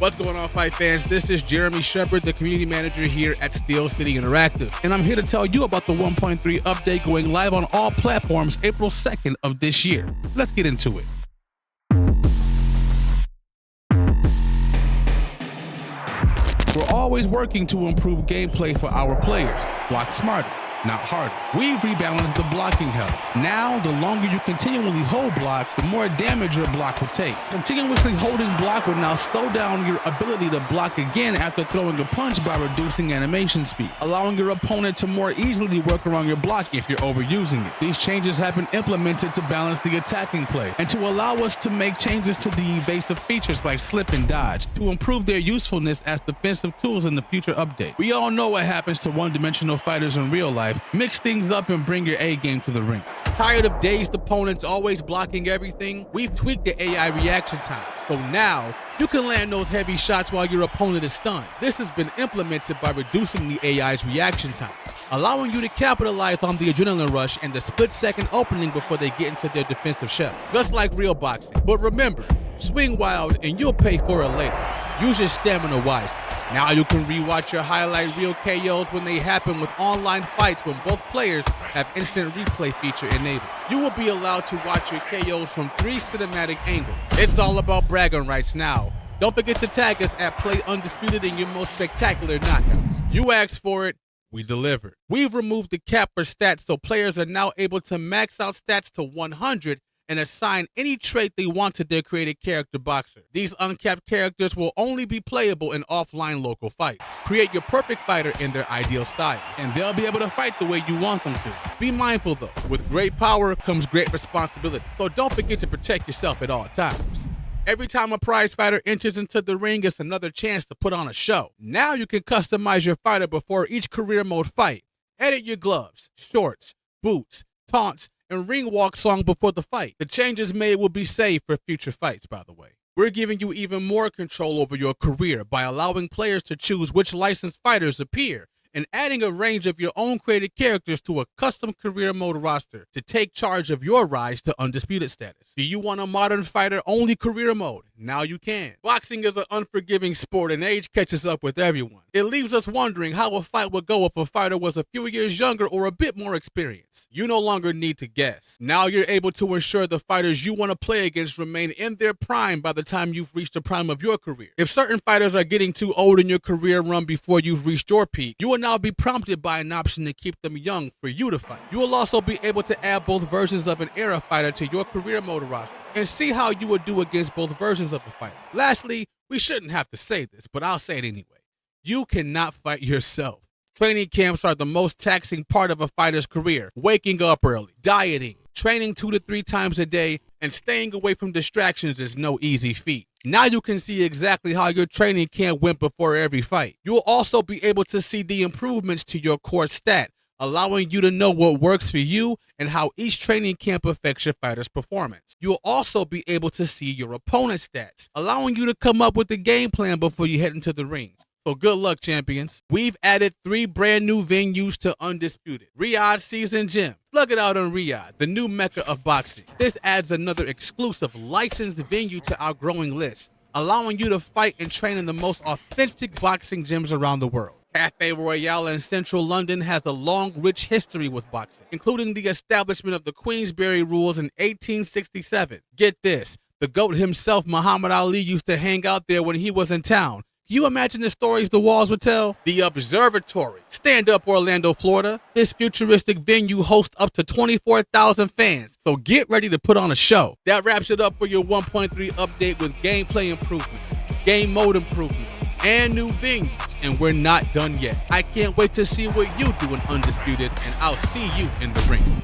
What's going on, fight fans? This is Jeremy Shepard, the community manager here at Steel City Interactive, and I'm here to tell you about the 1.3 update going live on all platforms April 2nd of this year. Let's get into it. We're always working to improve gameplay for our players. Block smarter, not harder. We've rebalanced the blocking health. Now, the longer you continually hold block, the more damage your block will take. Continuously holding block will now slow down your ability to block again after throwing a punch by reducing animation speed, allowing your opponent to more easily work around your block if you're overusing it. These changes have been implemented to balance the attacking play and to allow us to make changes to the evasive features like slip and dodge to improve their usefulness as defensive tools in the future update. We all know what happens to one-dimensional fighters in real life. Mix things up and bring your A game to the ring. Tired of dazed opponents always blocking everything? We've tweaked the AI reaction time, so now you can land those heavy shots while your opponent is stunned. This has been implemented by reducing the AI's reaction time, allowing you to capitalize on the adrenaline rush and the split-second opening before they get into their defensive shell, just like real boxing. But remember, swing wild and you'll pay for it later. Use your stamina wisely. Now you can rewatch your highlight reel KOs when they happen with online fights when both players have instant replay feature enabled. You will be allowed to watch your KOs from 3 cinematic angles. It's all about bragging rights now. Don't forget to tag us at Play Undisputed in your most spectacular knockouts. You asked for it, we delivered. We've removed the cap for stats so players are now able to max out stats to 100 and assign any trait they want to their created character boxer. These uncapped characters will only be playable in offline local fights. Create your perfect fighter in their ideal style, and they'll be able to fight the way you want them to. Be mindful though, with great power comes great responsibility, so don't forget to protect yourself at all times. Every time a prize fighter enters into the ring, it's another chance to put on a show. Now you can customize your fighter before each career mode fight. Edit your gloves, shorts, boots, taunts, and ring walk song before the fight. The changes made will be saved for future fights, by the way. We're giving you even more control over your career by allowing players to choose which licensed fighters appear and adding a range of your own created characters to a custom career mode roster to take charge of your rise to undisputed status. Do you want a modern fighter only career mode? Now you can. Boxing is an unforgiving sport and age catches up with everyone. It leaves us wondering how a fight would go if a fighter was a few years younger or a bit more experienced. You no longer need to guess. Now you're able to ensure the fighters you want to play against remain in their prime by the time you've reached the prime of your career. If certain fighters are getting too old in your career run before you've reached your peak, you will now be prompted by an option to keep them young for you to fight. You will also be able to add both versions of an era fighter to your career mode roster and see how you would do against both versions of the fighter. Lastly, we shouldn't have to say this, but I'll say it anyway. You cannot fight yourself. Training camps are the most taxing part of a fighter's career. Waking up early, dieting, training 2 to 3 times a day, and staying away from distractions is no easy feat. Now you can see exactly how your training camp went before every fight. You will also be able to see the improvements to your core stat, allowing you to know what works for you and how each training camp affects your fighter's performance. You'll also be able to see your opponent's stats, allowing you to come up with a game plan before you head into the ring. So good luck, champions. We've added 3 brand new venues to Undisputed. Riyadh Season Gym. Slug it out on Riyadh, the new mecca of boxing. This adds another exclusive licensed venue to our growing list, allowing you to fight and train in the most authentic boxing gyms around the world. Cafe Royale in central London has a long, rich history with boxing, including the establishment of the Queensberry Rules in 1867. Get this, the GOAT himself, Muhammad Ali, used to hang out there when he was in town. Can you imagine the stories the walls would tell? The Observatory. Stand up, Orlando, Florida. This futuristic venue hosts up to 24,000 fans, so get ready to put on a show. That wraps it up for your 1.3 update with gameplay improvements, game mode improvements, and new venues, and we're not done yet. I can't wait to see what you do in Undisputed, and I'll see you in the ring.